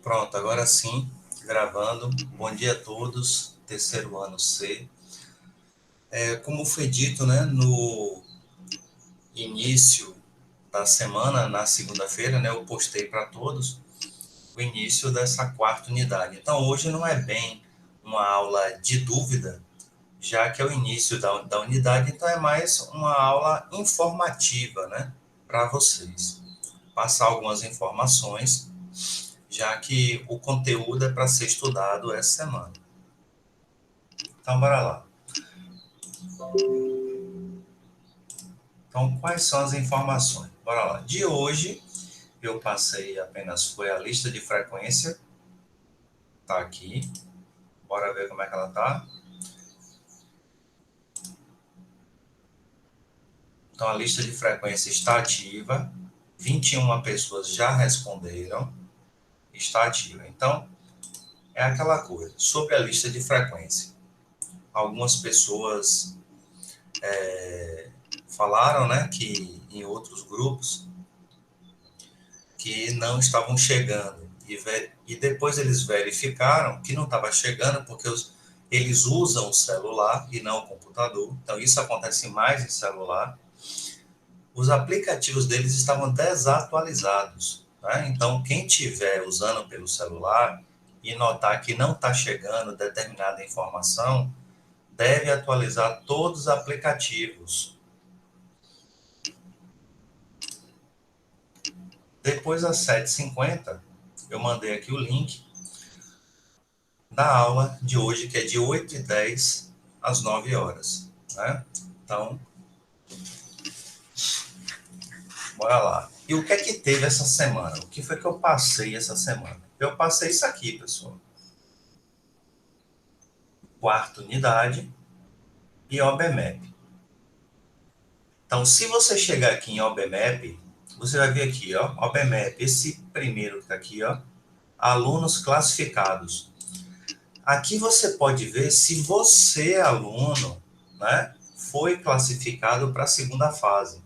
Pronto, agora sim, gravando. Bom dia a todos, terceiro ano C. Como foi dito, né, no início da semana, na segunda-feira, né, eu postei para todos o início dessa quarta unidade. Então, hoje não é bem uma aula de dúvida, já que é o início da unidade, então é mais uma aula informativa, né, para vocês. Passar algumas informações, já que o conteúdo é para ser estudado essa semana. Então, bora lá. Então, quais são as informações? Bora lá. De hoje, eu passei apenas foi a lista de frequência. Tá aqui. Bora ver como é que ela tá. Então, a lista de frequência está ativa. 21 pessoas já responderam. Está ativa. Então, é aquela coisa. Sobre a lista de frequência. Algumas pessoas falaram, né, que em outros grupos que não estavam chegando. E depois eles verificaram que não estava chegando porque eles usam o celular e não o computador. Então, isso acontece mais em celular. Os aplicativos deles estavam desatualizados. Né? Então, quem estiver usando pelo celular e notar que não está chegando determinada informação, deve atualizar todos os aplicativos. Depois, às 7h50, eu mandei aqui o link da aula de hoje, que é de 8h10 às 9 horas. Né? Então, bora lá. E o que é que teve essa semana? O que foi que eu passei essa semana? Eu passei isso aqui, pessoal. Quarta unidade e OBMAP. Então, se você chegar aqui em OBMAP, você vai ver aqui, ó, OBMAP, esse primeiro que está aqui, ó, alunos classificados. Aqui você pode ver se você, aluno, né, foi classificado para a segunda fase.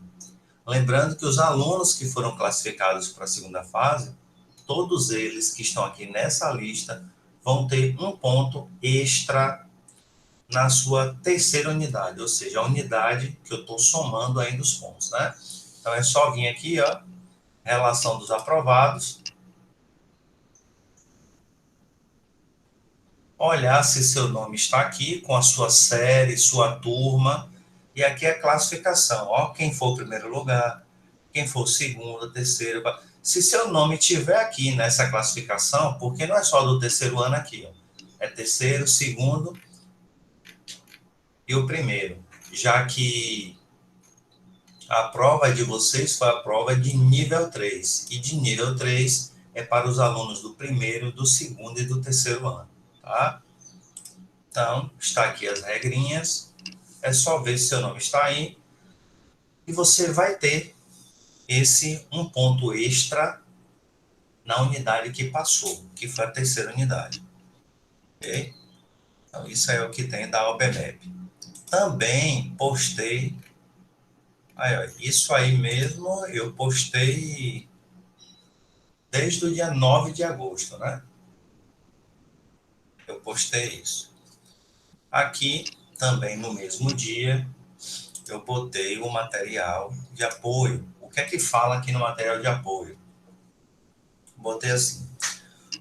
Lembrando que os alunos que foram classificados para a segunda fase, todos eles que estão aqui nessa lista vão ter um ponto extra na sua terceira unidade, ou seja, a unidade que eu estou somando ainda os pontos, né? Então é só vir aqui, ó, relação dos aprovados, olhar se seu nome está aqui com a sua série, sua turma, e aqui é a classificação, ó, quem for o primeiro lugar, quem for o segundo, terceiro. Se seu nome estiver aqui nessa classificação, porque não é só do terceiro ano aqui, ó, é terceiro, segundo e o primeiro, já que a prova de vocês foi a prova de nível 3, e de nível 3 é para os alunos do primeiro, do segundo e do terceiro ano, tá? Então, está aqui as regrinhas, é só ver se seu nome está aí, e você vai ter esse um ponto extra na unidade que passou, que foi a terceira unidade. Ok? Então, isso é o que tem da OBMAP. Também postei, aí, ó, isso aí mesmo eu postei desde o dia 9 de agosto, né? Eu postei isso. Aqui, também no mesmo dia, eu botei o material de apoio. O que é que fala aqui no material de apoio? Botei assim: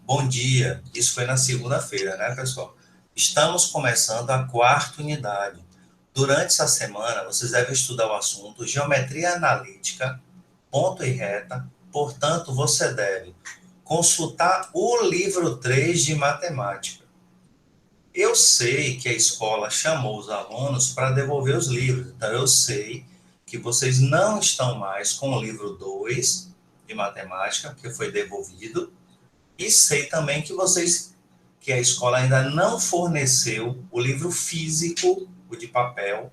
bom dia, isso foi na segunda-feira, né, pessoal? Estamos começando a quarta unidade. Durante essa semana, vocês devem estudar o assunto geometria analítica, ponto e reta. Portanto, você deve consultar o livro 3 de matemática. Eu sei que a escola chamou os alunos para devolver os livros, então eu sei que vocês não estão mais com o livro 2 de matemática, que foi devolvido, e sei também que a escola ainda não forneceu o livro físico, o de papel,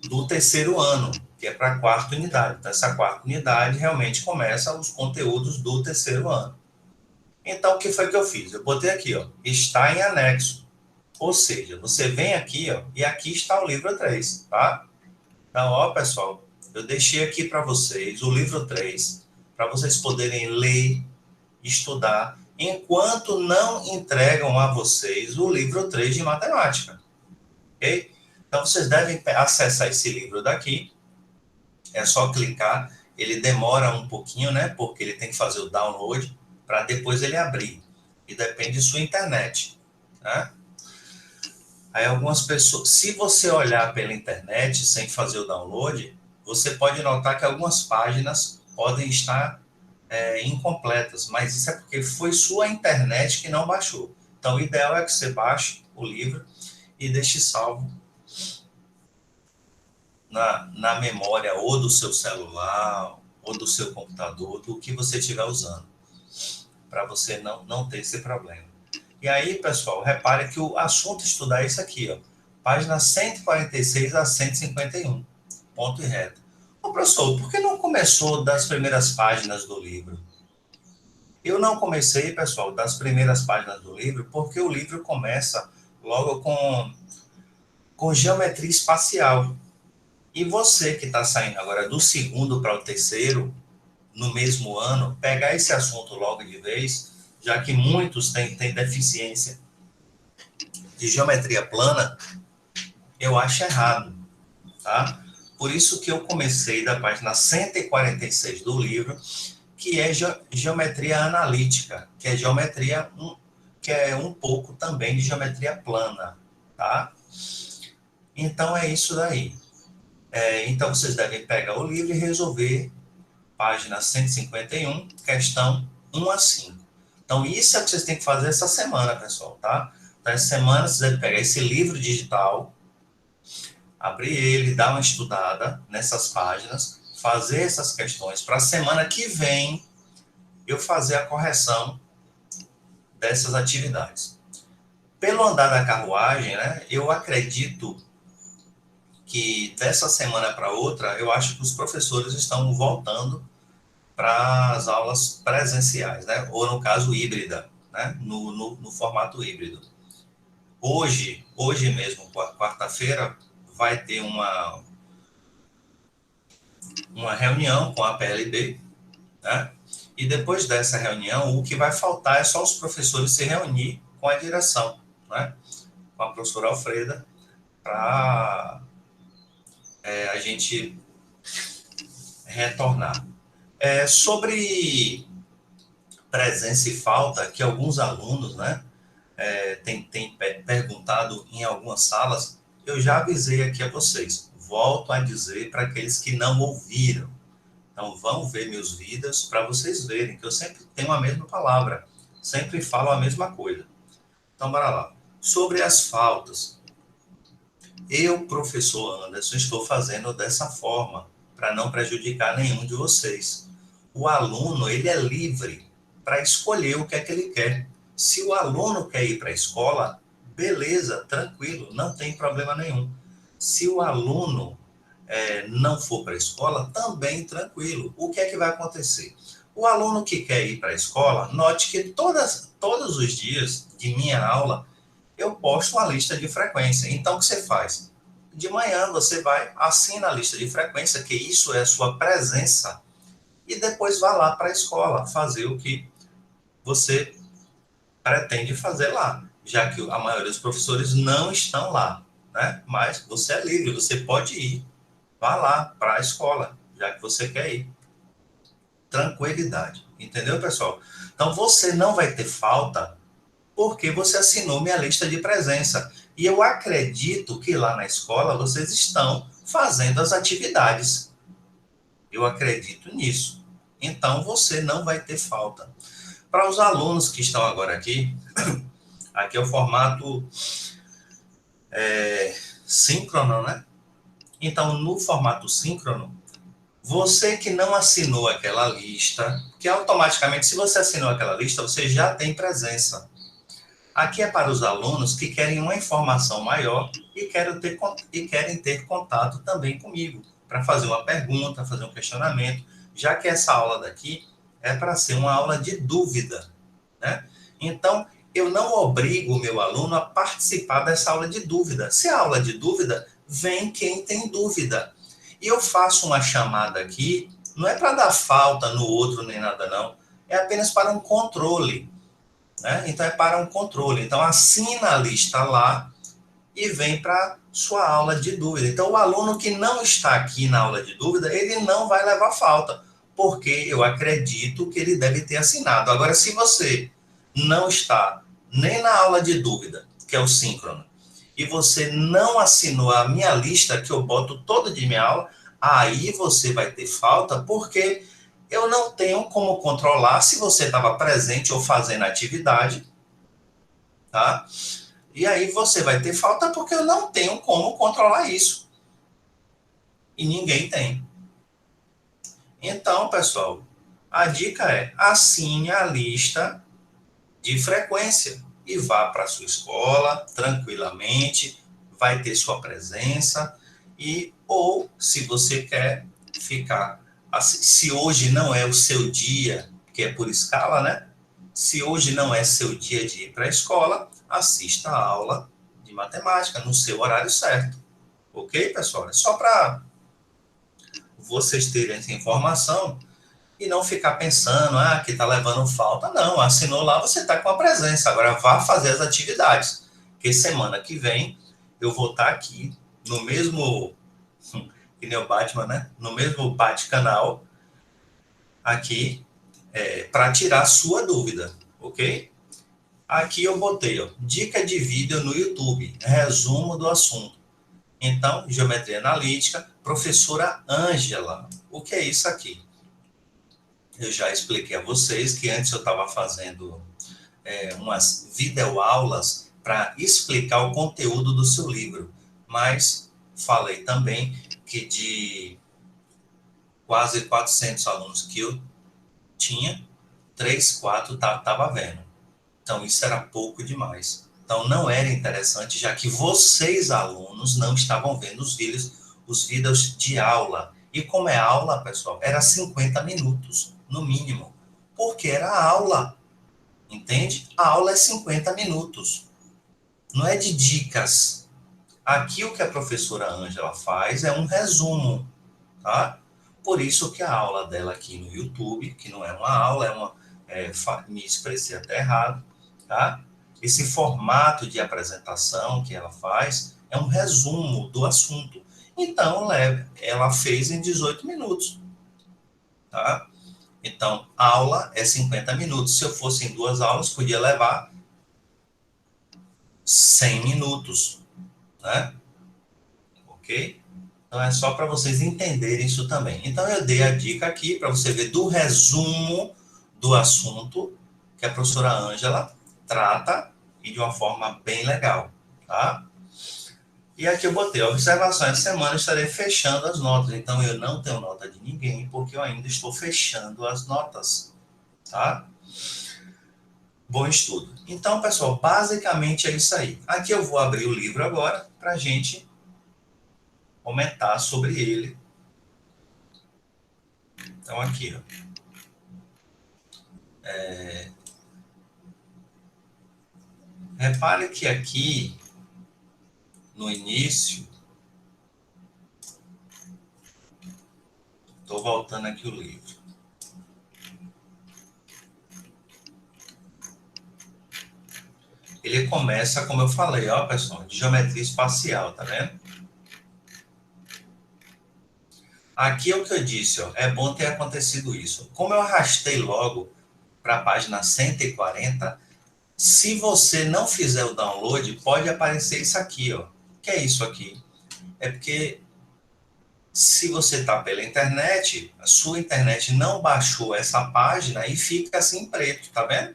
do terceiro ano, que é para a quarta unidade. Então, essa quarta unidade realmente começa os conteúdos do terceiro ano. Então, o que foi que eu fiz? Eu botei aqui, ó, está em anexo. Ou seja, você vem aqui, ó, e aqui está o livro 3, tá? Então, ó, pessoal, eu deixei aqui para vocês o livro 3, para vocês poderem ler, estudar enquanto não entregam a vocês o livro 3 de matemática, ok? Então, vocês devem acessar esse livro daqui, é só clicar, ele demora um pouquinho, né, porque ele tem que fazer o download, para depois ele abrir, e depende de sua internet, né? Aí algumas pessoas, se você olhar pela internet sem fazer o download, você pode notar que algumas páginas podem estar incompletas, mas isso é porque foi sua internet que não baixou. Então, o ideal é que você baixe o livro e deixe salvo na memória ou do seu celular ou do seu computador, do que você estiver usando, para você não ter esse problema. E aí, pessoal, repare que o assunto a estudar é isso aqui, ó, página 146 a 151, ponto e reto. Ô, professor, por que não começou das primeiras páginas do livro? Eu não comecei, pessoal, das primeiras páginas do livro, porque o livro começa logo com geometria espacial. E você que está saindo agora do segundo para o terceiro, no mesmo ano, pegar esse assunto logo de vez, já que muitos têm deficiência de geometria plana, eu acho errado, tá? Por isso que eu comecei da página 146 do livro, que é geometria analítica, que é geometria, que é um pouco também de geometria plana, tá? Então é isso daí. Então vocês devem pegar o livro e resolver página 151, questão 1 a 5. Então isso é o que vocês têm que fazer essa semana, pessoal, tá? Então essa semana vocês devem pegar esse livro digital, abrir ele, dar uma estudada nessas páginas, fazer essas questões para a semana que vem eu fazer a correção dessas atividades. Pelo andar da carruagem, né, eu acredito que dessa semana para outra, eu acho que os professores estão voltando para as aulas presenciais, né, ou no caso híbrida, né, no formato híbrido. Hoje mesmo, quarta-feira, vai ter uma reunião com a PLB, né? E depois dessa reunião, o que vai faltar é só os professores se reunir com a direção, né? Com a professora Alfreda, para a gente retornar. Sobre presença e falta, que alguns alunos, né, têm perguntado em algumas salas, eu já avisei aqui a vocês. Volto a dizer para aqueles que não ouviram. Então, vão ver meus vídeos para vocês verem que eu sempre tenho a mesma palavra, sempre falo a mesma coisa. Então, bora lá. Sobre as faltas, eu, professor Anderson, estou fazendo dessa forma, para não prejudicar nenhum de vocês. O aluno, ele é livre para escolher o que é que ele quer. Se o aluno quer ir para a escola, beleza, tranquilo, não tem problema nenhum. Se o aluno não for para a escola, também tranquilo. O que é que vai acontecer? O aluno que quer ir para a escola, note que todos os dias de minha aula, eu posto uma lista de frequência. Então, o que você faz? De manhã, você vai, assina a lista de frequência, que isso é a sua presença, e depois vá lá para a escola fazer o que você pretende fazer lá, já que a maioria dos professores não estão lá, né? Mas você é livre, você pode ir. Vá lá para a escola, já que você quer ir. Tranquilidade. Entendeu, pessoal? Então, você não vai ter falta porque você assinou minha lista de presença. E eu acredito que lá na escola vocês estão fazendo as atividades. Eu acredito nisso. Então, você não vai ter falta. Para os alunos que estão agora aqui, aqui é o formato síncrono, né? Então, no formato síncrono, você que não assinou aquela lista, que automaticamente, se você assinou aquela lista, você já tem presença. Aqui é para os alunos que querem uma informação maior e querem ter contato também comigo, para fazer uma pergunta, fazer um questionamento, já que essa aula daqui é para ser uma aula de dúvida, né? Então, eu não obrigo o meu aluno a participar dessa aula de dúvida. Se é aula de dúvida, vem quem tem dúvida. E eu faço uma chamada aqui, não é para dar falta no outro nem nada não, é apenas para um controle, né? Então, é para um controle. Então, assina a lista lá e vem para sua aula de dúvida. Então, o aluno que não está aqui na aula de dúvida, ele não vai levar falta, porque eu acredito que ele deve ter assinado. Agora, se você não está nem na aula de dúvida, que é o síncrono, e você não assinou a minha lista, que eu boto todo de minha aula, aí você vai ter falta, porque eu não tenho como controlar se você estava presente ou fazendo atividade, tá? E aí você vai ter falta porque eu não tenho como controlar isso. E ninguém tem. Então, pessoal, a dica é: assine a lista de frequência e vá para a sua escola tranquilamente, vai ter sua presença e ou se você quer ficar, se hoje não é o seu dia, que é por escala, né? Se hoje não é seu dia de ir para a escola, assista a aula de matemática no seu horário certo. Ok, pessoal? É só para vocês terem essa informação e não ficar pensando, que está levando falta. Não, assinou lá, você está com a presença. Agora vá fazer as atividades, porque semana que vem eu vou estar aqui no mesmo, que nem o Batman, né? No mesmo Bate-Canal, aqui, para tirar sua dúvida, ok? Aqui eu botei, ó, dica de vídeo no YouTube, resumo do assunto. Então, geometria analítica, professora Ângela. O que é isso aqui? Eu já expliquei a vocês que antes eu estava fazendo umas videoaulas para explicar o conteúdo do seu livro, mas falei também que de quase 400 alunos que eu tinha, 3, 4 estava vendo. Então, isso era pouco demais. Então, não era interessante, já que vocês, alunos, não estavam vendo os vídeos de aula. E como é aula, pessoal, era 50 minutos, no mínimo. Porque era aula, entende? A aula é 50 minutos. Não é de dicas. Aqui o que a professora Ângela faz é um resumo, tá? Por isso que a aula dela aqui no YouTube, que não é uma aula, me expressei até errado, tá? Esse formato de apresentação que ela faz é um resumo do assunto. Então, ela fez em 18 minutos, tá? Então, aula é 50 minutos. Se eu fosse em 2 aulas, podia levar 100 minutos, né? Ok? Então, é só para vocês entenderem isso também. Então, eu dei a dica aqui para você ver do resumo do assunto que a professora Ângela trata e de uma forma bem legal, tá? E aqui eu botei, observações de semana, estarei fechando as notas. Então, eu não tenho nota de ninguém, porque eu ainda estou fechando as notas, tá? Bom estudo. Então, pessoal, basicamente é isso aí. Aqui eu vou abrir o livro agora para a gente comentar sobre ele. Então, aqui, ó. Repare que aqui, no início, estou voltando aqui o livro. Ele começa, como eu falei, ó, pessoal, de geometria espacial, tá vendo? Aqui é o que eu disse, ó, é bom ter acontecido isso. Como eu arrastei logo para a página 140, se você não fizer o download, pode aparecer isso aqui, ó. O que é isso aqui? É porque se você está pela internet, a sua internet não baixou essa página e fica assim preto, tá vendo?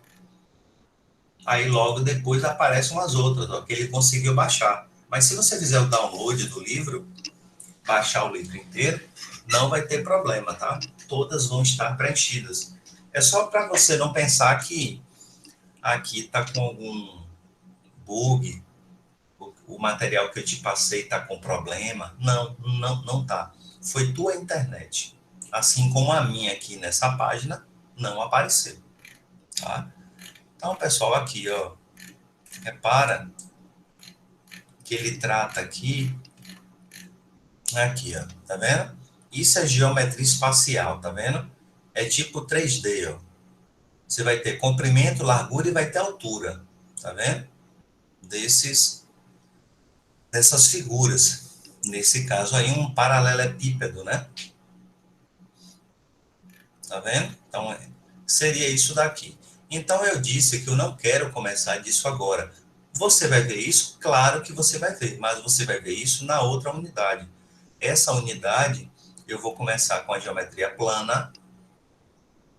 Aí logo depois aparecem umas outras, ó, que ele conseguiu baixar. Mas se você fizer o download do livro, baixar o livro inteiro, não vai ter problema, tá? Todas vão estar preenchidas. É só para você não pensar que aqui está com algum bug, o material que eu te passei está com problema. Não, não, não tá. Foi tua internet. Assim como a minha aqui nessa página não apareceu, tá? Então, pessoal, aqui, ó, repara que ele trata aqui, tá vendo? Isso é geometria espacial, tá vendo? É tipo 3D, ó. Você vai ter comprimento, largura e vai ter altura. Tá vendo? Dessas figuras. Nesse caso aí, um paralelepípedo, né? Tá vendo? Então, seria isso daqui. Então, eu disse que eu não quero começar disso agora. Você vai ver isso? Claro que você vai ver, mas você vai ver isso na outra unidade. Essa unidade, eu vou começar com a geometria plana,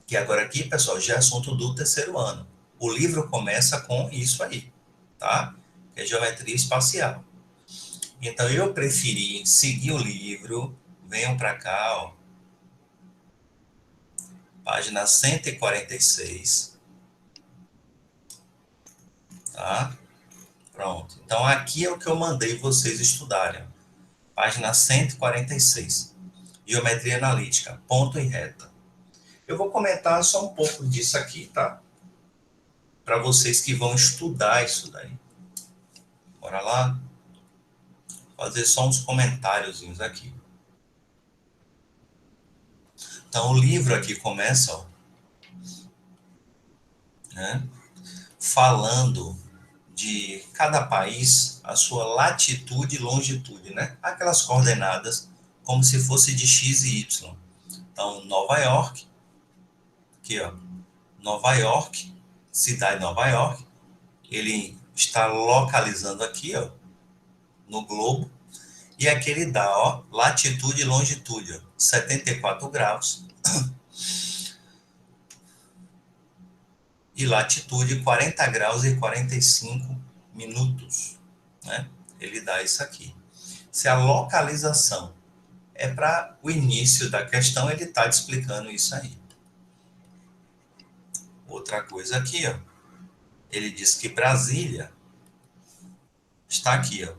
que agora aqui, pessoal, já é assunto do terceiro ano. O livro começa com isso aí, tá? Que é geometria espacial. Então, eu preferi seguir o livro, venham para cá, ó, página 146, tá? Pronto. Então, aqui é o que eu mandei vocês estudarem. Página 146. Geometria analítica, ponto e reta. Eu vou comentar só um pouco disso aqui, tá? Para vocês que vão estudar isso daí. Bora lá? Fazer só uns comentáriozinhos aqui. Então, o livro aqui começa, ó, né, falando de cada país, a sua latitude e longitude, né? Aquelas coordenadas como se fosse de X e Y. Então, Nova York, aqui, ó, Nova York, cidade de Nova York, ele está localizando aqui, ó, no globo, e aqui ele dá, ó, latitude e longitude, ó, 74 graus, e latitude 40 graus e 45 minutos, né? Ele dá isso aqui. Se a localização é para o início da questão, ele está te explicando isso aí. Outra coisa aqui, ó, ele diz que Brasília está aqui, ó,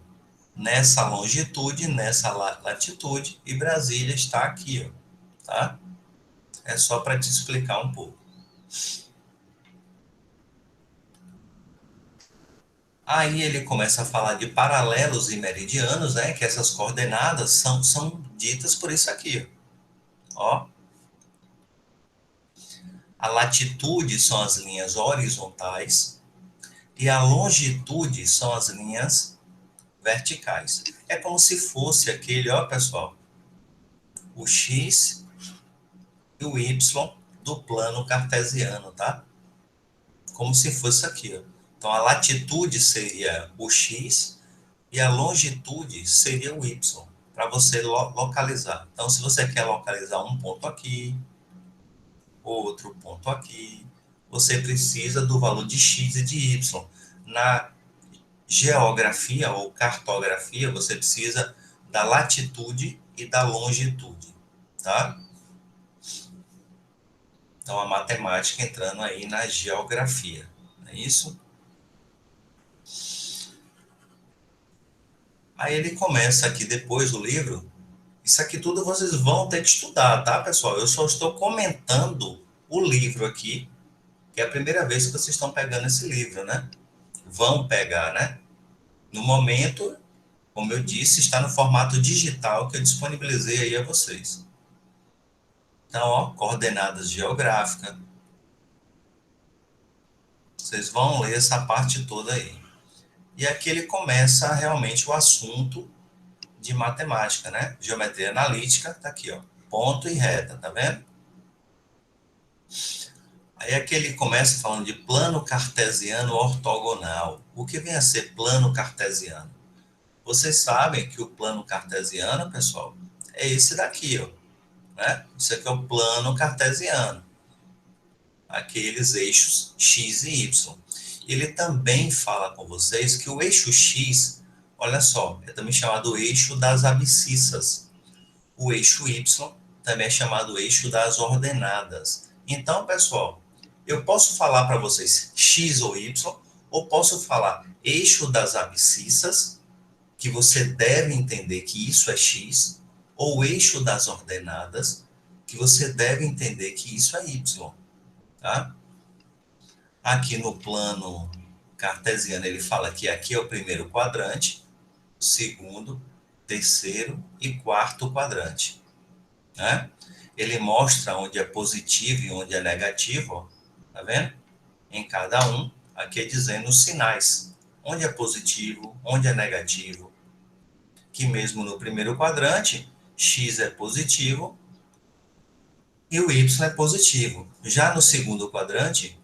nessa longitude, nessa latitude, e Brasília está aqui, ó, tá? É só para te explicar um pouco. Aí ele começa a falar de paralelos e meridianos, né? Que essas coordenadas são ditas por isso aqui, ó. A latitude são as linhas horizontais e a longitude são as linhas verticais. É como se fosse aquele, ó, pessoal, o X e o Y do plano cartesiano, tá? Como se fosse aqui, ó. Então, a latitude seria o X e a longitude seria o Y, para você localizar. Então, se você quer localizar um ponto aqui, outro ponto aqui, você precisa do valor de X e de Y. Na geografia ou cartografia, você precisa da latitude e da longitude, tá? Então, a matemática entrando aí na geografia, não é isso? Aí ele começa aqui depois do livro. Isso aqui tudo vocês vão ter que estudar, tá, pessoal? Eu só estou comentando o livro aqui, que é a primeira vez que vocês estão pegando esse livro, né? Vão pegar, né? No momento, como eu disse, está no formato digital que eu disponibilizei aí a vocês. Então, ó, coordenadas geográficas. Vocês vão ler essa parte toda aí. E aqui ele começa realmente o assunto de matemática, né? Geometria analítica, tá aqui, ó. Ponto e reta, tá vendo? Aí aqui ele começa falando de plano cartesiano ortogonal. O que vem a ser plano cartesiano? Vocês sabem que o plano cartesiano, pessoal, é esse daqui, ó, né? Isso aqui é o plano cartesiano. Aqueles eixos X e Y. Ele também fala com vocês que o eixo X, olha só, é também chamado eixo das abscissas. O eixo Y também é chamado eixo das ordenadas. Então, pessoal, eu posso falar para vocês X ou Y, ou posso falar eixo das abscissas, que você deve entender que isso é X, ou eixo das ordenadas, que você deve entender que isso é Y, tá? Aqui no plano cartesiano ele fala que aqui é o primeiro quadrante, segundo, terceiro e quarto quadrante, né? Ele mostra onde é positivo e onde é negativo, Tá vendo? Em cada um, aqui é dizendo os sinais. Onde é positivo, onde é negativo. Que mesmo no primeiro quadrante, x é positivo e o y é positivo. Já no segundo quadrante,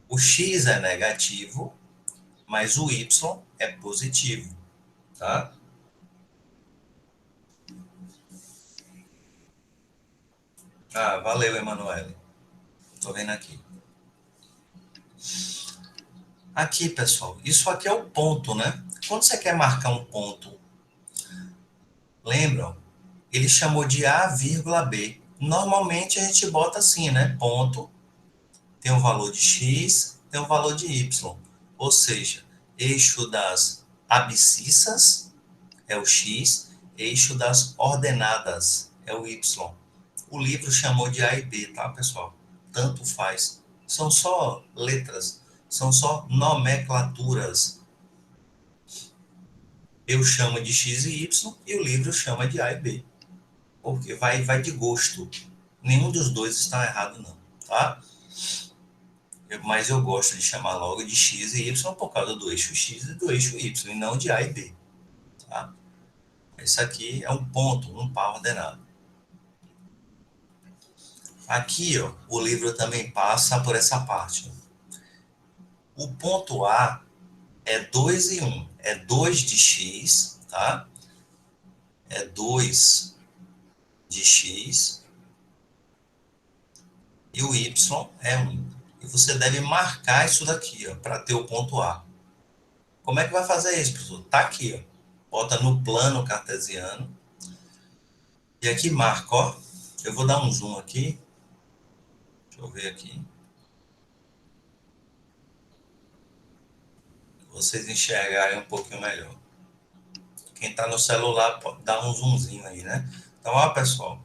o x é negativo, mas o y é positivo, tá? Ah, valeu, Emanuele. Tô vendo aqui. Aqui, pessoal, isso aqui é o ponto, né? Quando você quer marcar um ponto, lembram? Ele chamou de A, vírgula B. Normalmente a gente bota assim, né? Ponto, tem um valor de X, tem um valor de Y. Ou seja, eixo das abscissas é o X, eixo das ordenadas é o Y. O livro chamou de A e B, tá, pessoal? Tanto faz. São só letras, são só nomenclaturas. Eu chamo de X e Y e o livro chama de A e B. Porque vai de gosto. Nenhum dos dois está errado, não, tá? Mas eu gosto de chamar logo de X e Y por causa do eixo X e do eixo Y, e não de A e B, tá? Isso aqui é um ponto, um par ordenado. Aqui, ó, o livro também passa por essa parte. O ponto A é 2 e 1. É 2 de X, tá? É 2 de X e o Y é 1. E você deve marcar isso daqui, ó, para ter o ponto A. Como é que vai fazer isso, professor? Tá aqui, ó. Bota no plano cartesiano. E aqui marca, ó. Eu vou dar um zoom aqui. Deixa eu ver aqui. Vocês enxergarem um pouquinho melhor. Quem está no celular pode dar um zoomzinho aí, né? Então, ó, pessoal.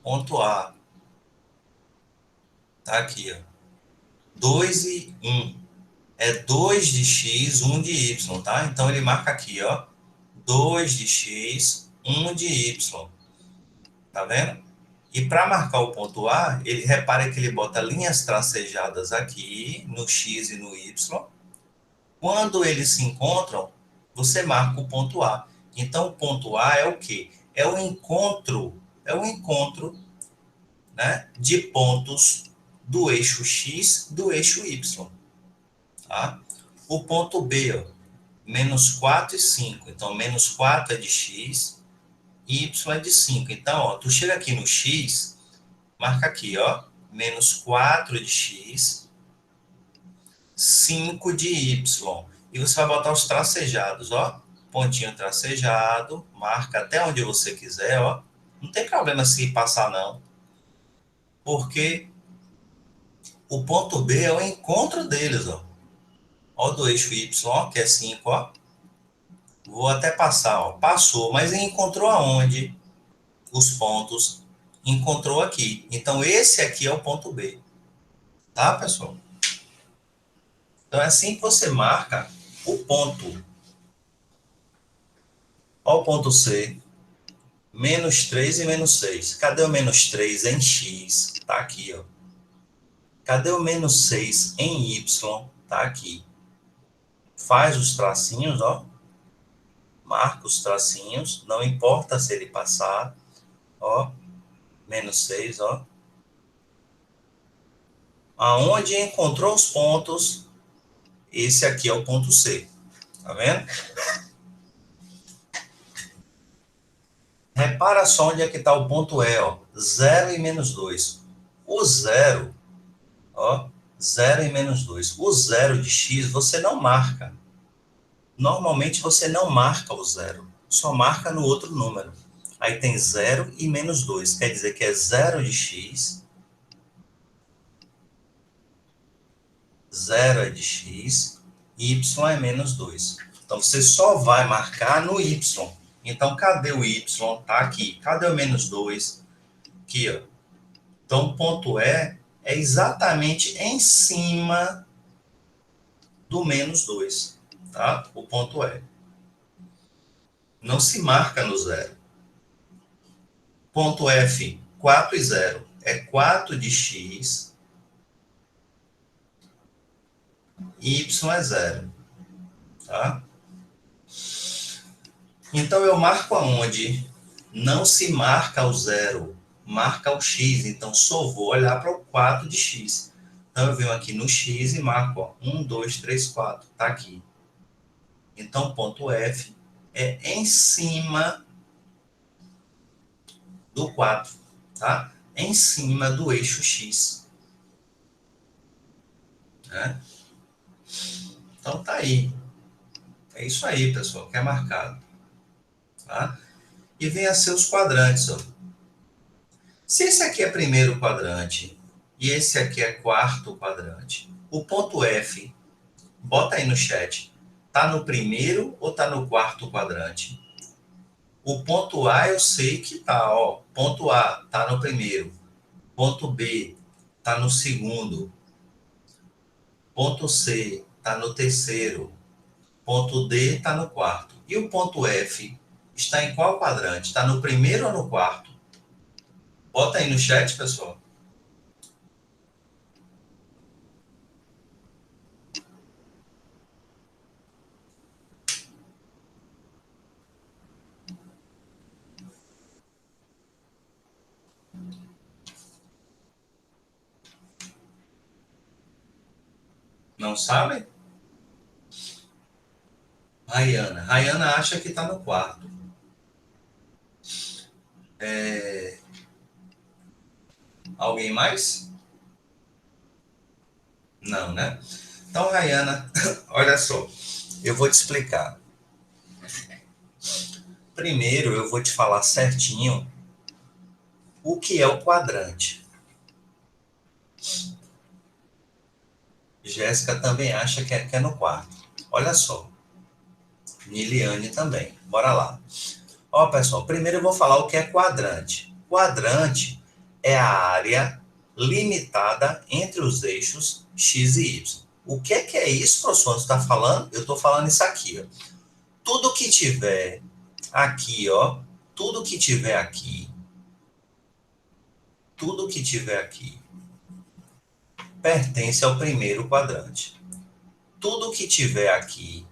Ponto A. Tá aqui, ó. 2 e 1. É 2 de X, 1 de Y, tá? Então, ele marca aqui, ó. 2 de X, 1 de Y. Tá vendo? E para marcar o ponto A, ele repara que ele bota linhas tracejadas aqui, no X e no Y. Quando eles se encontram, você marca o ponto A. Então, o ponto A é o quê? É o encontro, né, de pontos do eixo X do eixo Y. Tá? O ponto B, ó, menos 4 e 5. Então, menos 4 é de X, Y é de 5. Então, ó, tu chega aqui no X, marca aqui, ó, menos 4 de X, 5 de Y. E você vai botar os tracejados, ó. Pontinho tracejado, marca até onde você quiser, ó. Não tem problema se passar, não. Porque o ponto B é o encontro deles, ó. Ó, do eixo Y, ó, que é 5, ó. Vou até passar, ó. Passou, mas encontrou aonde? Os pontos. Encontrou aqui. Então, esse aqui é o ponto B. Tá, pessoal? Então, é assim que você marca o ponto. Ó, o ponto C. Menos 3 e menos 6. Cadê o menos 3 em X? Tá aqui, ó. Cadê o menos 6 em Y? Tá aqui. Faz os tracinhos, ó. Marca os tracinhos. Não importa se ele passar. Ó. Menos 6, ó. Aonde encontrou os pontos, esse aqui é o ponto C. Tá vendo? Repara só onde é que está o ponto E, ó. 0 e menos 2. O 0, ó. 0 e menos 2. O 0 de X você não marca. Normalmente você não marca o 0. Só marca no outro número. Aí tem 0 e menos 2. Quer dizer que é 0 de X. 0 é de X. Y é menos 2. Então, você só vai marcar no Y. Então, cadê o Y? Tá aqui. Cadê o menos 2? Aqui, ó. Então, o ponto E é exatamente em cima do menos 2. Tá? O ponto E. Não se marca no 0. Ponto F, 4 e 0. É 4 de X. y é zero, tá? Então, eu marco aonde não se marca o zero, marca o x. Então, só vou olhar para o 4 de x. Então, eu venho aqui no x e marco, ó, 1, 2, 3, 4. Está aqui. Então, ponto F é em cima do 4, tá? Em cima do eixo x. Né? Então, tá aí. É isso aí, pessoal, que é marcado. Tá? E vem a ser os quadrantes, ó. Se esse aqui é primeiro quadrante e esse aqui é quarto quadrante, o ponto F, bota aí no chat, tá no primeiro ou tá no quarto quadrante? O ponto A eu sei que tá, ó. Ponto A tá no primeiro, ponto B tá no segundo, ponto C tá no terceiro, ponto D tá no quarto. E o ponto F está em qual quadrante? Está no primeiro ou no quarto? Bota aí no chat, pessoal. Não sabem? Rayana acha que está no quarto. Alguém mais? Não, né? Então, Rayana, olha só, eu vou te explicar. Primeiro, eu vou te falar certinho o que é o quadrante. Jéssica também acha que é no quarto. Olha só. Niliane também. Bora lá. Ó, pessoal, primeiro eu vou falar o que é quadrante. Quadrante é a área limitada entre os eixos x e y. O que é isso, professor? Você está falando? Eu estou falando isso aqui, ó. Tudo que tiver aqui, ó, tudo que tiver aqui, tudo que tiver aqui, pertence ao primeiro quadrante. Tudo que tiver aqui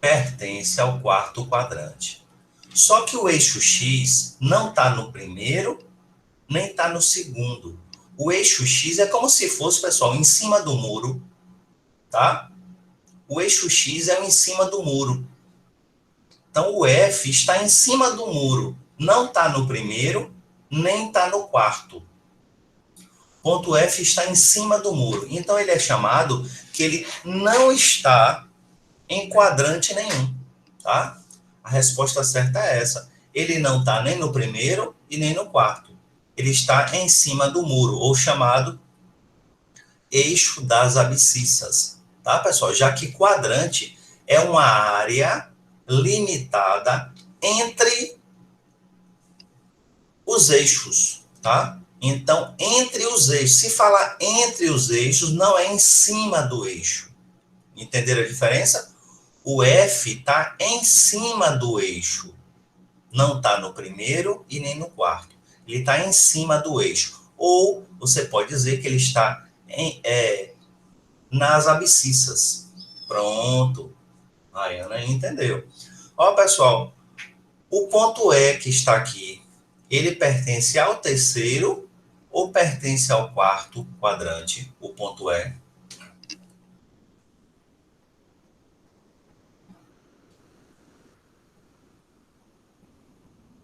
pertence ao quarto quadrante. Só que o eixo x não está no primeiro, nem está no segundo. O eixo x é como se fosse, pessoal, em cima do muro, tá? O eixo x é em cima do muro. Então, o F está em cima do muro. Não está no primeiro, nem está no quarto. Ponto F está em cima do muro. Então, ele é chamado que ele não está em quadrante nenhum, tá? A resposta certa é essa. Ele não está nem no primeiro e nem no quarto. Ele está em cima do muro, ou chamado eixo das abscissas, tá, pessoal? Já que quadrante é uma área limitada entre os eixos, tá? Então, entre os eixos, se falar entre os eixos, não é em cima do eixo. Entenderam a diferença? O F está em cima do eixo. Não está no primeiro e nem no quarto. Ele está em cima do eixo. Ou você pode dizer que ele está nas abscissas. Pronto. A Ana entendeu. Ó, pessoal, o ponto E que está aqui, ele pertence ao terceiro ou pertence ao quarto quadrante, o ponto E?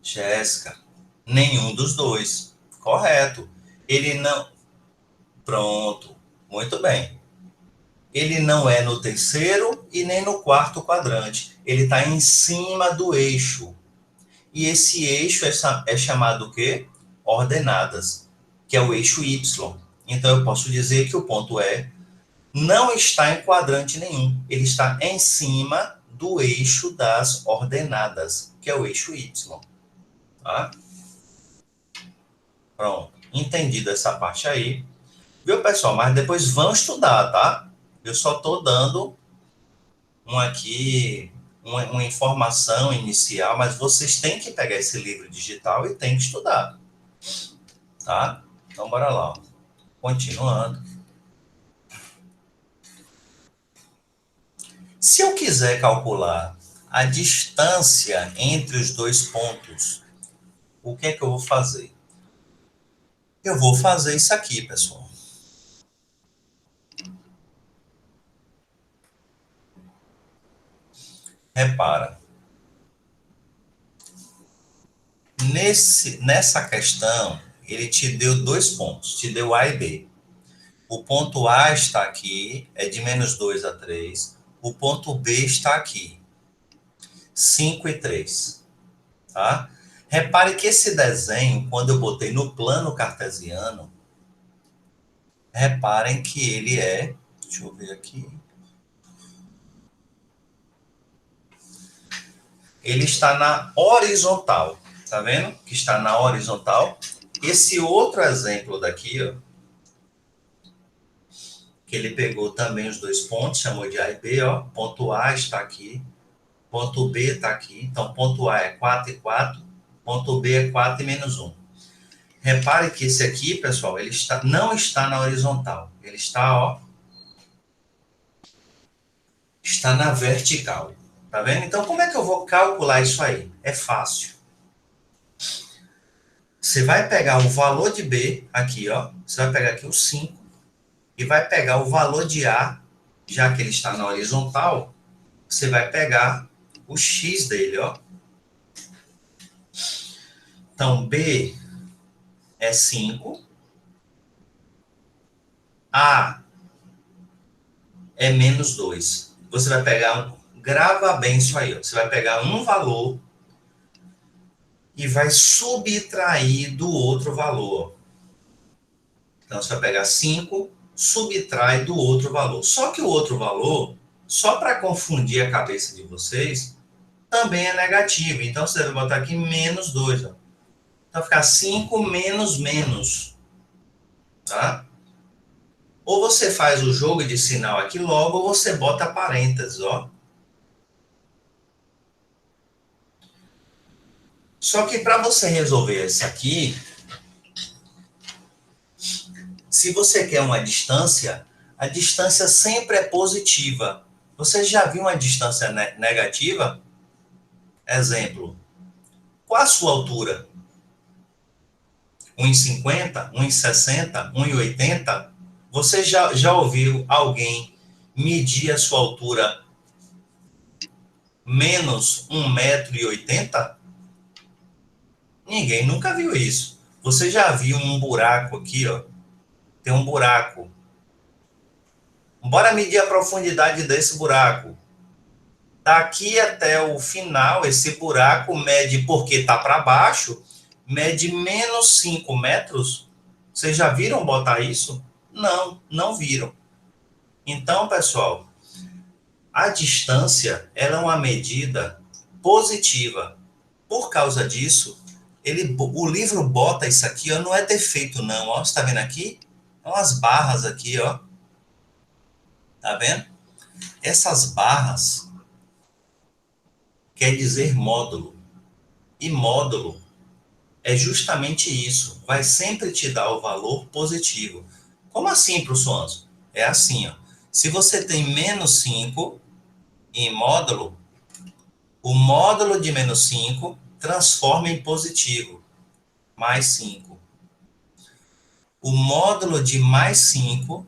Jéssica, nenhum dos dois. Correto. Ele não. Pronto. Muito bem. Ele não é no terceiro e nem no quarto quadrante. Ele está em cima do eixo. E esse eixo é chamado o quê? Ordenadas, que é o eixo Y. Então, eu posso dizer que o ponto E não está em quadrante nenhum. Ele está em cima do eixo das ordenadas, que é o eixo Y. Tá? Pronto. Entendido essa parte aí. Viu, pessoal? Mas depois vão estudar, tá? Eu só estou dando uma informação inicial, mas vocês têm que pegar esse livro digital e têm que estudar, tá? Então, bora lá. Continuando. Se eu quiser calcular a distância entre os dois pontos, o que é que eu vou fazer? Eu vou fazer isso aqui, pessoal. Repara. Nessa questão, ele te deu dois pontos, te deu A e B. O ponto A está aqui, é de menos 2 a 3. O ponto B está aqui, 5 e 3. Tá? Repare que esse desenho, quando eu botei no plano cartesiano, reparem que ele é, deixa eu ver aqui, ele está na horizontal, tá vendo? Que está na horizontal. Esse outro exemplo daqui, ó, que ele pegou também os dois pontos, chamou de A e B, ó, ponto A está aqui, ponto B está aqui, então ponto A é 4 e 4, ponto B é 4 e menos 1. Repare que esse aqui, pessoal, ele não está na horizontal, ele está, ó, está na vertical. Tá vendo? Então, como é que eu vou calcular isso aí? É fácil. Você vai pegar o valor de B aqui, ó. Você vai pegar aqui o 5 e vai pegar o valor de A, já que ele está na horizontal, você vai pegar o X dele, ó. Então, B é 5, A é menos 2. Você vai pegar, grava bem isso aí, ó. Você vai pegar um valor e vai subtrair do outro valor. Então, você vai pegar 5, subtrai do outro valor. Só que o outro valor, só para confundir a cabeça de vocês, também é negativo. Então, você deve botar aqui menos 2. Ó. Então, vai ficar 5 menos menos. Tá? Ou você faz o jogo de sinal aqui logo, ou você bota parênteses, ó. Só que para você resolver isso aqui, se você quer uma distância, a distância sempre é positiva. Você já viu uma distância negativa? Exemplo. Qual a sua altura? 1,50, 1,60, 1,80? Você já ouviu alguém medir a sua altura menos 1,80 m? Ninguém nunca viu isso. Você já viu um buraco aqui, ó? Tem um buraco. Bora medir a profundidade desse buraco. Daqui até o final, esse buraco mede, porque está para baixo, mede menos 5 metros. Vocês já viram botar isso? Não, não viram. Então, pessoal, a distância ela é uma medida positiva. Por causa disso, o livro bota isso aqui, ó, não é defeito não, ó, você está vendo aqui? São as barras aqui, ó. Tá vendo? Essas barras quer dizer módulo. E módulo é justamente isso. Vai sempre te dar o valor positivo. Como assim, professor Anzo? É assim, ó. Se você tem menos 5 em módulo, o módulo de menos 5 transforma em positivo, mais 5. O módulo de mais 5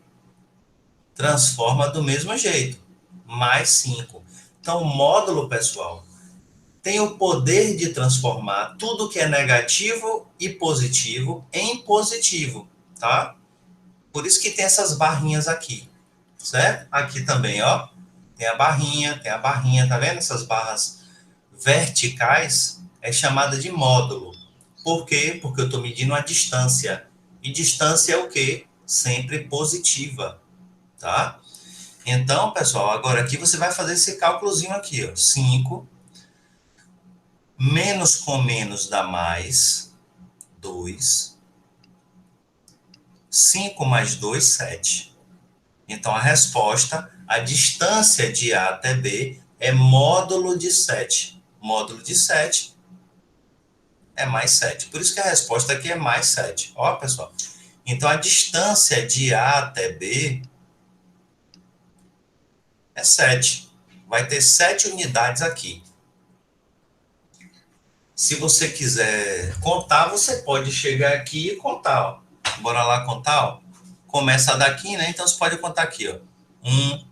transforma do mesmo jeito, mais 5. Então, o módulo, pessoal, tem o poder de transformar tudo que é negativo e positivo em positivo, tá? Por isso que tem essas barrinhas aqui, certo? Aqui também, ó, tem a barrinha, tá vendo? Essas barras verticais é chamada de módulo. Por quê? Porque eu estou medindo a distância. E distância é o quê? Sempre positiva, tá? Então, pessoal, agora aqui você vai fazer esse cálculozinho aqui, ó. 5 menos com menos dá mais 2. 5 mais 2, 7. Então, a resposta, a distância de A até B é módulo de 7. Módulo de 7 é mais 7. Por isso que a resposta aqui é mais 7. Ó, pessoal, Então, a distância de A até B é 7. Vai ter 7 unidades aqui. Se você quiser contar, você pode chegar aqui e contar. Ó. Bora lá contar? Ó. Começa daqui, né? Então, você pode contar aqui. Ó. 1,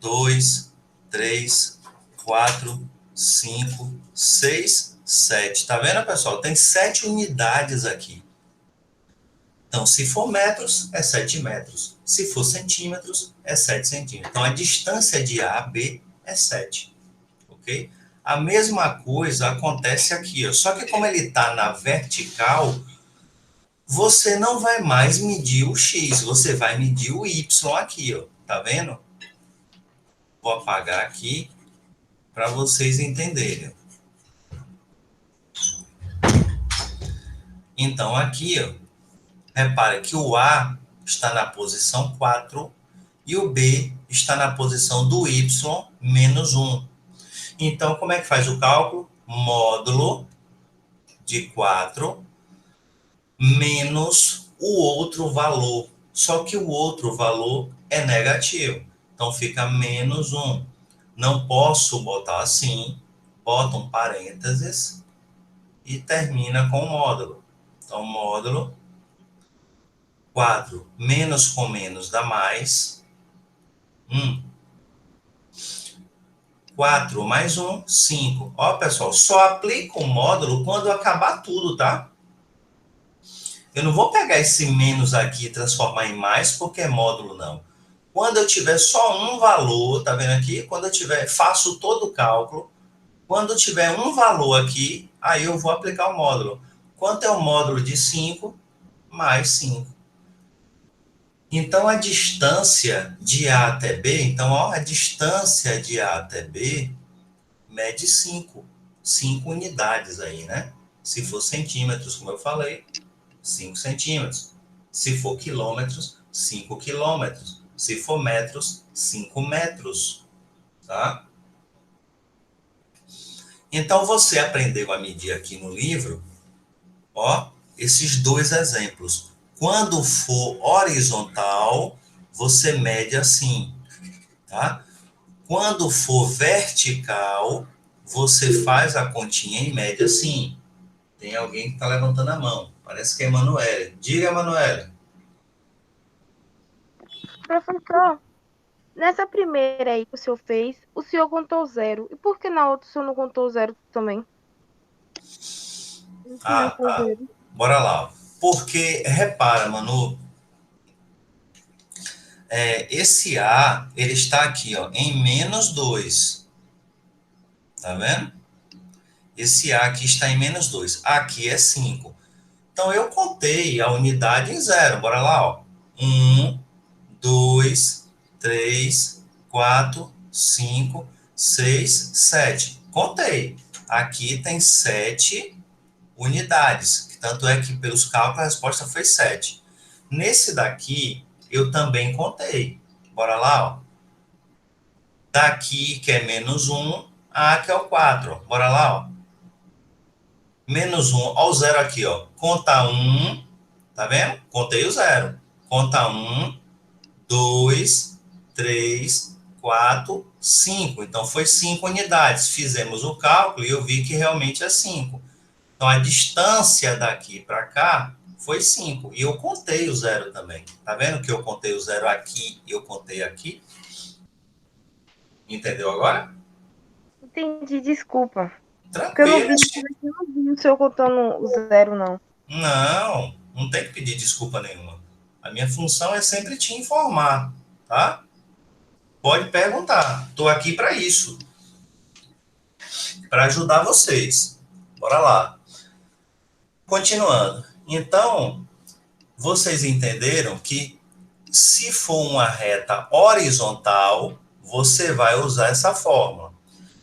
2, 3, 4, 5, 6, 7. Tá vendo, pessoal? Tem 7 unidades aqui. Então, se for metros, é 7 metros. Se for centímetros, é 7 centímetros. Então, a distância de A a B é 7. Ok? A mesma coisa acontece aqui. Ó. Só que como ele está na vertical, você não vai mais medir o X. Você vai medir o Y aqui. Ó. Tá vendo? Vou apagar aqui para vocês entenderem. Então, aqui, ó, repare que o A está na posição 4 e o B está na posição do Y menos 1. Então, como é que faz o cálculo? Módulo de 4 menos o outro valor. Só que o outro valor é negativo. Então, fica menos 1. Não posso botar assim, bota um parênteses e termina com o módulo. Então, módulo 4 menos com menos dá mais 1. 4 mais 1, 5. Ó, pessoal, só aplica o módulo quando acabar tudo, tá? Eu não vou pegar esse menos aqui e transformar em mais, porque é módulo, não. Quando eu tiver só um valor, tá vendo aqui? Quando eu tiver, faço todo o cálculo. Quando eu tiver um valor aqui, aí eu vou aplicar o módulo. Quanto é o módulo de 5? Mais 5. Então, a distância de A até B, então, ó, a distância de A até B mede 5. 5 unidades aí, né? Se for centímetros, como eu falei, 5 centímetros. Se for quilômetros, 5 quilômetros. Se for metros, 5 metros. Tá? Então, você aprendeu a medir aqui no livro, ó, esses dois exemplos. Quando for horizontal, você mede assim, tá? Quando for vertical, você faz a continha e mede assim. Tem alguém que está levantando a mão. Parece que é Emanuele. Diga, Emanuele. Professor, nessa primeira aí que o senhor fez, o senhor contou zero. E por que na outra o senhor não contou zero também? Não Ah, começou tá. zero. Bora lá. Porque, repara, Manu, esse A, ele está aqui, ó, em menos 2. Tá vendo? Esse A aqui está em menos 2. Aqui é 5. Então, eu contei a unidade em zero. Bora lá, ó. 1, 2, 3, 4, 5, 6, 7. Contei. Aqui tem 7 unidades. Tanto é que, pelos cálculos, a resposta foi 7. Nesse daqui, eu também contei. Bora lá, ó. Daqui, que é menos 1, A, que é o 4. Bora lá, ó. Menos 1, ó, o zero aqui, ó. Conta 1, tá vendo? Contei o zero. Conta 1, 2, 3, 4, 5. Então, foi 5 unidades. Fizemos o cálculo e eu vi que realmente é 5. Então, a distância daqui para cá foi 5. E eu contei o zero também. Tá vendo que eu contei o zero aqui e eu contei aqui? Entendeu agora? Entendi, desculpa. Porque eu não Tranquilo. vi, eu não vi o senhor contando o zero, não. Não, não tem que pedir desculpa nenhuma. A minha função é sempre te informar, tá? Pode perguntar. Estou aqui para isso, para ajudar vocês. Bora lá. Continuando. Então, vocês entenderam que se for uma reta horizontal, você vai usar essa fórmula.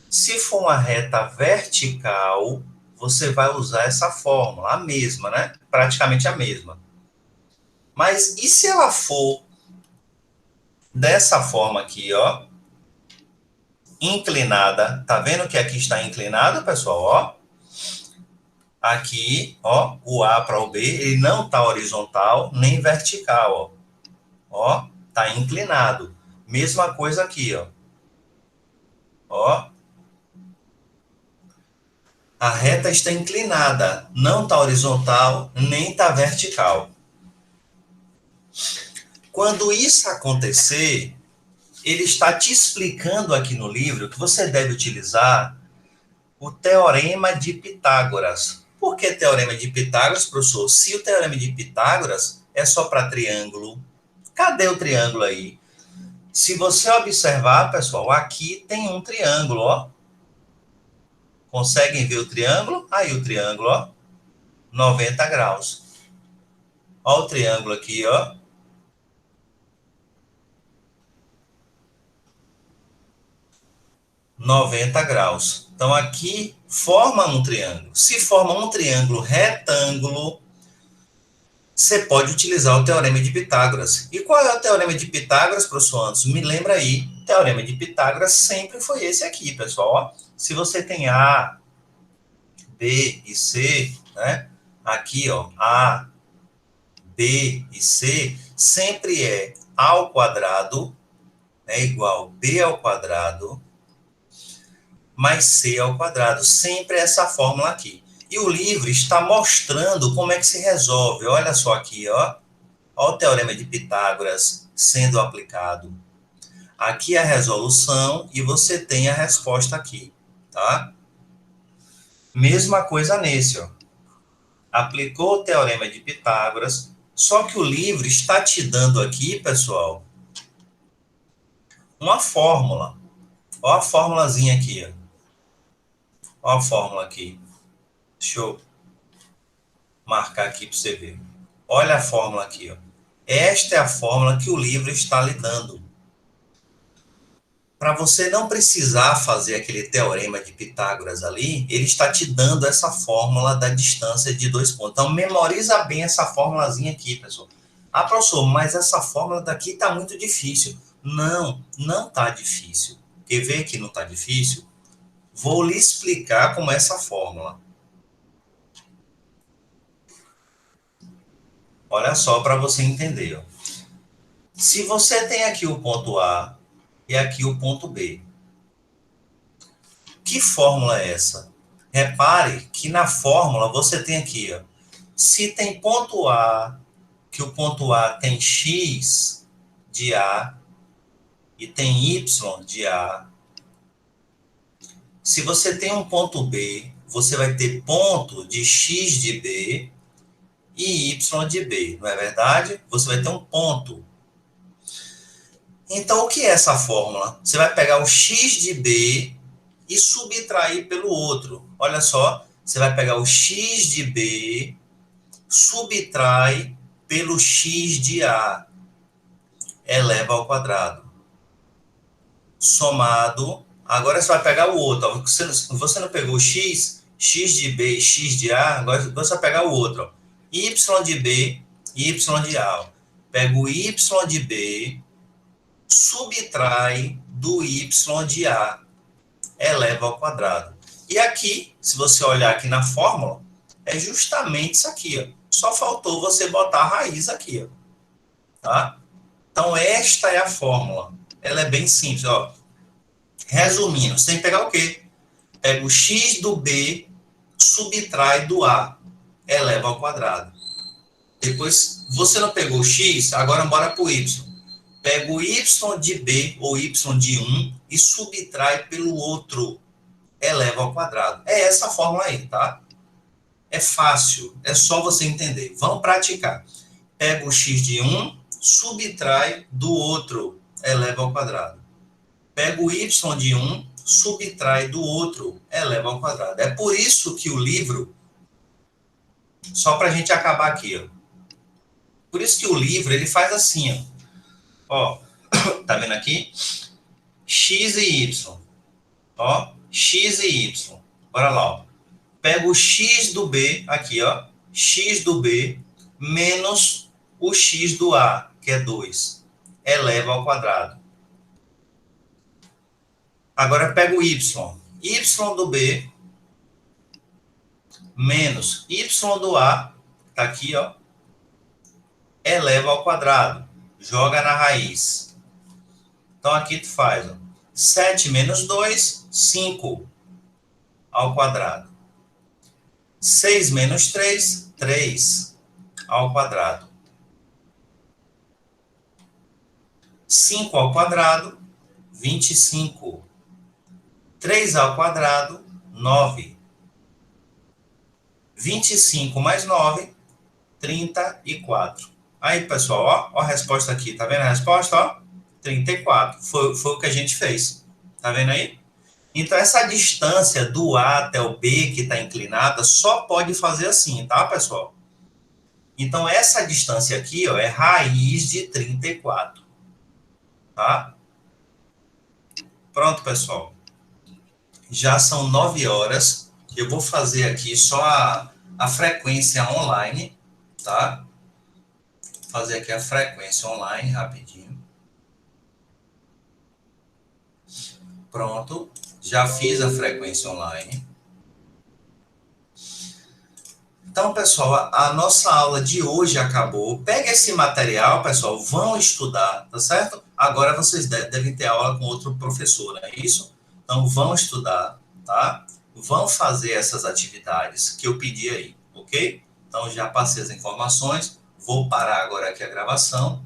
Se for uma reta vertical, você vai usar essa fórmula, a mesma, né? Praticamente a mesma. Mas e se ela for dessa forma aqui, ó, inclinada? Tá vendo que aqui está inclinada, pessoal? Ó, Aqui, ó, o A para o B, ele não está horizontal nem vertical, ó. Ó, tá inclinado. Mesma coisa aqui, ó. Ó, a reta está inclinada, não está horizontal nem está vertical. Quando isso acontecer, ele está te explicando aqui no livro que você deve utilizar o teorema de Pitágoras. Por que teorema de Pitágoras, professor? Se o teorema de Pitágoras é só para triângulo, cadê o triângulo aí? Se você observar, pessoal, aqui tem um triângulo, ó. Conseguem ver o triângulo? Aí o triângulo, ó, 90 graus. Ó o triângulo aqui, ó. 90 graus. Então aqui forma um triângulo. Se forma um triângulo retângulo, você pode utilizar o teorema de Pitágoras. E qual é o teorema de Pitágoras, professor Anderson? Me lembra aí. O teorema de Pitágoras sempre foi esse aqui, pessoal. Ó, se você tem A, B e C, né? Aqui, ó, A, B e C, sempre é A ao quadrado é igual a B ao quadrado mais C ao quadrado. Sempre essa fórmula aqui. E o livro está mostrando como é que se resolve. Olha só aqui, ó. Olha o teorema de Pitágoras sendo aplicado. Aqui é a resolução e você tem a resposta aqui, tá? Mesma coisa nesse, ó. Aplicou o teorema de Pitágoras, só que o livro está te dando aqui, pessoal, uma fórmula. Olha a fórmulazinha aqui, ó. Olha a fórmula aqui. Deixa eu marcar aqui para você ver. Olha a fórmula aqui, ó. Esta é a fórmula que o livro está lhe dando. Para você não precisar fazer aquele teorema de Pitágoras ali, ele está te dando essa fórmula da distância de dois pontos. Então, memoriza bem essa fórmulazinha aqui, pessoal. Ah, professor, mas essa fórmula daqui está muito difícil. Não, não está difícil. Quer ver que não está difícil? Vou lhe explicar como é essa fórmula. Olha só para você entender. Ó. Se você tem aqui o ponto A e aqui o ponto B, que fórmula é essa? Repare que na fórmula você tem aqui, ó, se tem ponto A, que o ponto A tem x de A e tem y de A. Se você tem um ponto B, você vai ter ponto de x de B e y de B, não é verdade? Você vai ter um ponto. Então, o que é essa fórmula? Você vai pegar o x de B e subtrair pelo outro. Olha só, você vai pegar o x de B, subtrai pelo x de A, eleva ao quadrado. Somado, agora você vai pegar o outro. Ó. Você não pegou o x, x de B e x de A, agora você vai pegar o outro. Ó. Y de B e y de A. Ó. Pega o y de B, subtrai do y de A, eleva ao quadrado. E aqui, se você olhar aqui na fórmula, é justamente isso aqui, ó. Só faltou você botar a raiz aqui, ó. Tá? Então, esta é a fórmula. Ela é bem simples, ó. Resumindo, você tem que pegar o quê? Pega o x do B, subtrai do A, eleva ao quadrado. Depois, você não pegou o x, agora bora para o y. Pega o y de B ou y de 1 e subtrai pelo outro, eleva ao quadrado. É essa fórmula aí, tá? É fácil, é só você entender. Vamos praticar. Pega o x de um, subtrai do outro, eleva ao quadrado. Pega o y de um, subtrai do outro, eleva ao quadrado. É por isso que o livro, só para a gente acabar aqui, ó. Por isso que o livro, ele faz assim, ó. Ó, tá vendo aqui? X e Y. Ó, X e Y. Bora lá, ó. Pega o X do B, aqui, ó. X do B menos o X do A, que é 2. Eleva ao quadrado. Agora pega o Y. Y do B menos y do A, tá aqui, ó, eleva ao quadrado, joga na raiz. Então, aqui tu faz, ó, 7 menos 2, 5 ao quadrado. 6 menos 3, 3 ao quadrado. 5 ao quadrado, 25. 3 ao quadrado, 9. 25 mais 9, 34. Aí, pessoal, ó a resposta aqui. Tá vendo a resposta? Ó, 34. Foi o que a gente fez. Tá vendo aí? Então, essa distância do A até o B, que está inclinada, só pode fazer assim, tá, pessoal? Então, essa distância aqui, ó, é raiz de 34. Tá? Pronto, pessoal. Já são 9 horas. Eu vou fazer aqui só a frequência online, tá? Vou fazer aqui a frequência online rapidinho. Pronto. Já fiz a frequência online. Então, pessoal, a nossa aula de hoje acabou. Pega esse material, pessoal, vão estudar, tá certo? Agora vocês devem ter aula com outro professor, não é isso? Então, vão estudar, tá? Vão fazer essas atividades que eu pedi aí, ok? Então, já passei as informações. Vou parar agora aqui a gravação.